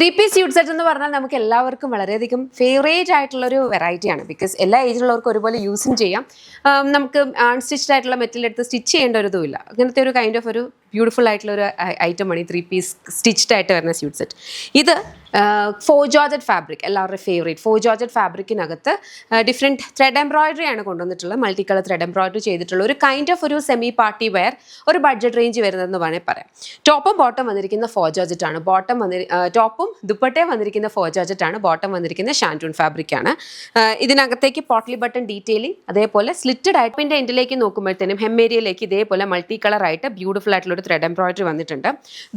3-piece suit set എന്ന് പറഞ്ഞാൽ നമുക്ക് എല്ലാവർക്കും വളരെയധികം ഫേവറേറ്റ് ആയിട്ടുള്ളൊരു വെറൈറ്റിയാണ്. ബിക്കോസ് എല്ലാ ഏജിലുള്ളവർക്കും ഒരുപോലെ യൂസും ചെയ്യാം. നമുക്ക് അൺസ്റ്റിച്ച്ഡ് ആയിട്ടുള്ള മെറ്റീരിയൽ എടുത്ത് സ്റ്റിച്ച് ചെയ്യേണ്ട ഒരു ഇതുമില്ല. അങ്ങനത്തെ ഒരു കൈൻഡ് ഓഫ് ഒരു ബ്യൂട്ടിഫുൾ ആയിട്ടുള്ളൊരു ഐറ്റമാണ് ഈ 3-piece സ്റ്റിച്ച്ഡ് ആയിട്ട് വരുന്ന സ്യൂട്ട് സെറ്റ്. ഇത് ജോർജറ്റ് ഫാബ്രിക്, എല്ലാവരുടെയും ഫേവറേറ്റ് ജോർജറ്റ് ഫാബ്രിക്കിനകത്ത് ഡിഫറെൻറ്റ് ത്രെഡ് എംബ്രോയിഡറി ആണ് കൊണ്ടുവന്നിട്ടുള്ളത്. മൾട്ടി കളർ ത്രെഡ് എംബ്രോയിഡറി ചെയ്തിട്ടുള്ള ഒരു കൈൻഡ് ഓഫ് ഒരു സെമി പാർട്ടി വെയർ, ഒരു ബഡ്ജറ്റ് റേഞ്ച് വരുന്നതെന്ന് വേണമെങ്കിൽ പറയാം. ടോപ്പും ബോട്ടം വന്നിരിക്കുന്ന ജോർജറ്റ് ആണ്. ടോപ്പും ദുപ്പട്ടയും വന്നിരിക്കുന്ന ജോർജറ്റ് ആണ്. ബോട്ടം വന്നിരിക്കുന്ന ഷാൻറ്റൂൺ ഫാബ്രിക് ആണ്. ഇതിനകത്തേക്ക് പോട്ട്ലി ബട്ടൺ ഡീറ്റെയിലിംഗ്, അതേപോലെ സ്ലിറ്റഡ് ആയിട്ട് പിന്നെ എൻഡിലേക്ക് നോക്കുമ്പോഴത്തേനും ഹെമ്മേരിയയിലേക്ക് ഇതേപോലെ മൾട്ടി കളർ ആയിട്ട് ബ്യൂട്ടിഫുൾ ആയിട്ടുള്ള ഒരു ത്രെഡ് എംബ്രോയിഡറി വന്നിട്ടുണ്ട്.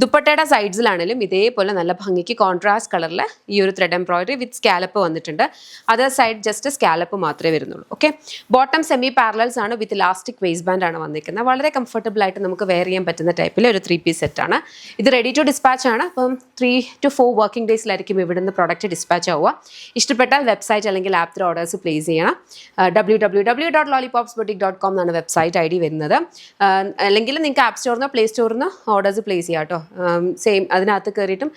ദുപ്പട്ടയുടെ സൈഡ്സിലാണെങ്കിലും ഇതേപോലെ നല്ല ഭംഗിക്ക് കോൺട്രാസ്റ്റ് കളറിൽ ഈ ഒരു ത്രെഡ് എംബ്രോയിഡറി വിത്ത് സ്കാലപ്പ് വന്നിട്ടുണ്ട്. അതർ സൈഡ് ജസ്റ്റ് സ്കാലപ്പ് മാത്രമേ വരുന്നുള്ളൂ. ഓക്കെ, ബോട്ടം സെമി പാരലൽസ് ആണ് വിത്ത് ഇലാസ്റ്റിക് വേസ്റ്റ് ബാൻഡ് ആണ് വന്നിരിക്കുന്നത്. വളരെ കംഫർട്ടബിൾ ആയിട്ട് നമുക്ക് വെയർ ചെയ്യാൻ പറ്റുന്ന ടൈപ്പിൽ ഒരു 3-piece സെറ്റ് ആണ്. ഇത് റെഡി ടു ഡിസ്പാച്ച് ആണ്. അപ്പം 3 to 4 വർക്കിംഗ് ഡേയ്സിലായിരിക്കും ഇവിടുന്ന് പ്രോഡക്റ്റ് ഡിസ്പാച്ച് ആവുക. ഇഷ്ടപ്പെട്ടാൽ വെബ്സൈറ്റ് അല്ലെങ്കിൽ ആപ്പ് ത്രൂ ഓർഡേഴ്സ് പ്ലേസ് ചെയ്യണം. www.lollipopsboutique.com എന്നാണ് വെബ്സൈറ്റ് ID വരുന്നത്. അല്ലെങ്കിൽ നിങ്ങൾക്ക് ആപ്പ് സ്റ്റോറിനോ പ്ലേ സ്റ്റോറിനോ ഓർഡേഴ്സ് പ്ലേസ് ചെയ്യാം കേട്ടോ. സെയിം അതിനകത്ത് കയറിയിട്ടും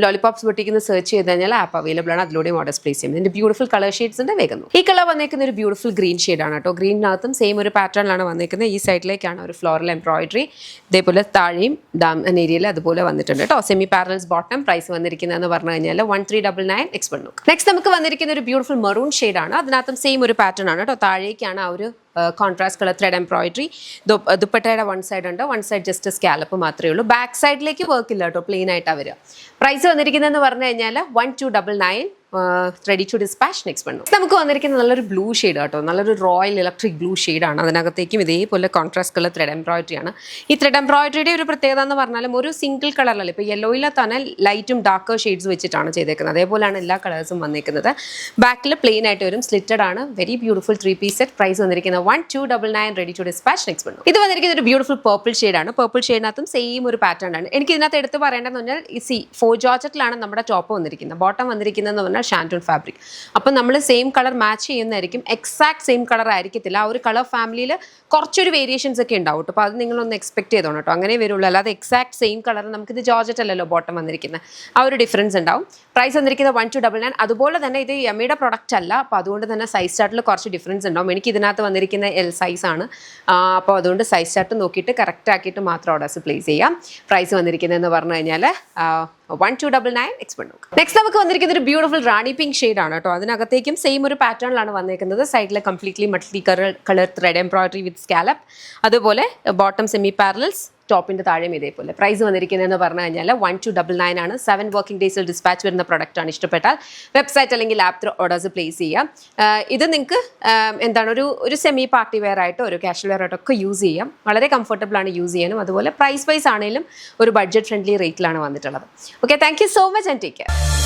ലോളിപോപ്സ് ബൊട്ടീക്ക് സെർച്ച് ചെയ്ത് കഴിഞ്ഞാൽ ആപ്പ് അവൈലബിൾ ആണ്. അതിലൂടെയും ഓർഡേഴ്സ് പ്ലേസ് ചെയ്യും. ഇതിന്റെ ബ്യൂട്ടിഫുൾ കളർ ഷെയ്ഡ്സ് ഉണ്ട്. വേഗം ഈ കളർ വന്നേക്കുന്ന ഒരു ബ്യൂട്ടിഫുൾ ഗ്രീൻ ഷെയ്ഡാണ് കേട്ടോ. ഗ്രീനിനകത്തും സെയിം ഒരു പാറ്റേണിലാണ് വന്നേക്കുന്നത്. ഈ സൈഡിലേക്കാണ് ഒരു ഫ്ലോറൽ എംബ്രോയിഡറി. ഇതേപോലെ താഴെയും ഏരിയയിൽ അതുപോലെ വന്നിട്ടുണ്ട് കേട്ടോ. Semi പാരൽസ് bottom. പ്രൈസ് വന്നിരിക്കുന്നതെന്ന് പറഞ്ഞു കഴിഞ്ഞാൽ 1399 എക്സ്പെർട്ട് ലുക്ക്. നെക്സ്റ്റ് നമുക്ക് വന്നിരിക്കുന്ന ഒരു ബ്യൂട്ടിഫുൾ മെറൂൺ ഷെയ്ഡാണ്. അതിനകത്തും സെയിം ഒരു പാറ്റേൺ ആണ് കേട്ടോ. താഴേക്കാണ് ആ ഒരു കോൺട്രാസ്റ്റ് കളർ ത്രെഡ് എംബ്രോയിഡറി. ദുപ്പട്ടയുടെ വൺ സൈഡ് ഉണ്ട്, വൺ സൈഡ് ജസ്റ്റ് സ്കാലപ്പ് മാത്രമേ ഉള്ളൂ. ബാക്ക് സൈഡിലേക്ക് വർക്ക് ഇല്ല കേട്ടോ, പ്ലെയിൻ ആയിട്ടാണ് വരിക. പ്രൈസ് വന്നിരിക്കുന്നതെന്ന് പറഞ്ഞു കഴിഞ്ഞാൽ 1299 ready to dispatch next one. നമുക്ക് വന്നിരിക്കുന്ന നല്ലൊരു ബ്ലൂ ഷെയ്ഡ് കേട്ടോ. നല്ലൊരു റോയൽ ഇലക്ട്രിക് ബ്ലൂ ഷെയ്ഡാണ്. അതിനകത്തേക്കും ഇതേപോലെ കോൺട്രാസ്റ്റ് കളർ ത്രെഡ് എംബ്രോയിഡറി ആണ്. ഈ ത്രെഡ് എംബ്രോയിഡറിയുടെ ഒരു പ്രത്യേകത എന്ന് പറഞ്ഞാലും ഒരു സിംഗിൾ കളറിലല്ല. ഇപ്പോൾ യെല്ലോയിലെ തന്നെ ലൈറ്റും ഡാർക്കർ ഷെയ്ഡ്സ് വെച്ചിട്ടാണ് ചെയ്തേക്കുന്നത്. അതേപോലെയാണ് എല്ലാ കളേഴ്സും വന്നിരിക്കുന്നത്. ബാക്കിൽ പ്ലെയിൻ ആയിട്ട് വരും, സ്ലിറ്റഡ് ആണ്. Very beautiful 3-piece set. Price വന്നിരിക്കുന്നത് 1299 ready to dispatch next one. ഇത് വന്നിരിക്കുന്ന ഒരു ബ്യൂട്ടിഫുൾ പേർപ്പിൾ ഷെയ്ഡാണ്. പേർപ്പിൾ ഷെയ്ഡിനകത്തും സെയിം ഒരു പാറ്റേൺ ആണ്. എനിക്ക് ഇതിനകത്ത് എടുത്ത് പറയേണ്ടതെന്ന് പറഞ്ഞാൽ ജോർജറ്റിലാണ് നമ്മുടെ ടോപ്പ് വന്നിരിക്കുന്നത്. ബോട്ടം വന്നിരിക്കുന്നതെന്ന് പറഞ്ഞാൽ ഷാൻറ്റൂൺ ഫാബ്രിക്. അപ്പം നമ്മൾ സെയിം കളർ മാച്ച് ചെയ്യുന്നതായിരിക്കും. എക്സാക്ട് സെയിം കളർ ആയിരിക്കത്തില്ല. ആ ഒരു കളർ ഫാമിലിയിൽ കുറച്ചൊരു വേരിയേഷൻസ് ഒക്കെ ഉണ്ടാവും. അപ്പോൾ അത് നിങ്ങളൊന്ന് എക്സ്പെക്ട് ചെയ്തോണം കേട്ടോ. അങ്ങനെ വരുള്ളൂ. അല്ലാതെ എക്സാക്ട് സെയിം കളർ, നമുക്കിത് ജോർജറ്റ് അല്ലല്ലോ ബോട്ടം വന്നിരിക്കുന്നത്. ആ ഒരു ഡിഫറൻസ് ഉണ്ടാവും. പ്രൈസ് വന്നിരിക്കുന്നത് 1299. അതുപോലെ തന്നെ ഇത് യമ്മയുടെ പ്രൊഡക്റ്റ് അല്ല. അപ്പോൾ അതുകൊണ്ട് തന്നെ സൈസ് ചാർട്ടിൽ കുറച്ച് ഡിഫറൻസ് ഉണ്ടാവും. എനിക്ക് ഇതിനകത്ത് വന്നിരിക്കുന്ന L സൈസ് ആണ്. അപ്പോൾ അതുകൊണ്ട് സൈസ് ചാർട്ട് നോക്കിയിട്ട് കറക്റ്റ് ആക്കിയിട്ട് മാത്രം ഓർഡേഴ്സ് പ്ലേസ് ചെയ്യാം. പ്രൈസ് വന്നിരിക്കുന്നതെന്ന് പറഞ്ഞു കഴിഞ്ഞാൽ 1299 എക്സ്പെർട്ട് ലുക്ക്. നെക്സ്റ്റ് നമുക്ക് വന്നിരിക്കുന്നത് ഒരു ബ്യൂട്ടിഫുൾ റാണി പിങ്ക് ഷെയ്ഡാണ് കേട്ടോ. അതിനകത്തേക്കും സെയിം ഒരു പാറ്റേണിലാണ് വന്നേക്കുന്നത്. സൈഡിൽ completely multi colour thread embroidery വിത്ത് സ്കാലപ്പ്. അതുപോലെ ബോട്ടം സെമി പാരലൽസ്, ടോപ്പിൻ്റെ താഴെയും ഇതേപോലെ. പ്രൈസ് വന്നിരിക്കുന്നതെന്ന് പറഞ്ഞു കഴിഞ്ഞാൽ 1299 ആണ്. 7 വർക്കിംഗ് ഡേയ്സിൽ ഡിസ്പാച്ച് വരുന്ന പ്രൊഡക്റ്റാണ്. ഇഷ്ടപ്പെട്ടാൽ വെബ്സൈറ്റ് അല്ലെങ്കിൽ ആപ്പ് ത്രൂ ഓർഡേഴ്സ് പ്ലേസ് ചെയ്യാം. ഇത് നിങ്ങൾക്ക് എന്താണ് ഒരു സെമി പാർട്ടി വെയർ ആയിട്ടോ ഒരു കാഷ്വൽ വെയർ ആയിട്ടോ ഒക്കെ യൂസ് ചെയ്യാം. വളരെ കംഫർട്ടബിൾ ആണ് യൂസ് ചെയ്യാനും. അതുപോലെ പ്രൈസ് വൈസ് ആണെങ്കിലും ഒരു ബഡ്ജറ്റ് ഫ്രണ്ട്ലി റേറ്റിലാണ് വന്നിട്ടുള്ളത്. Okay, thank you so much and take care.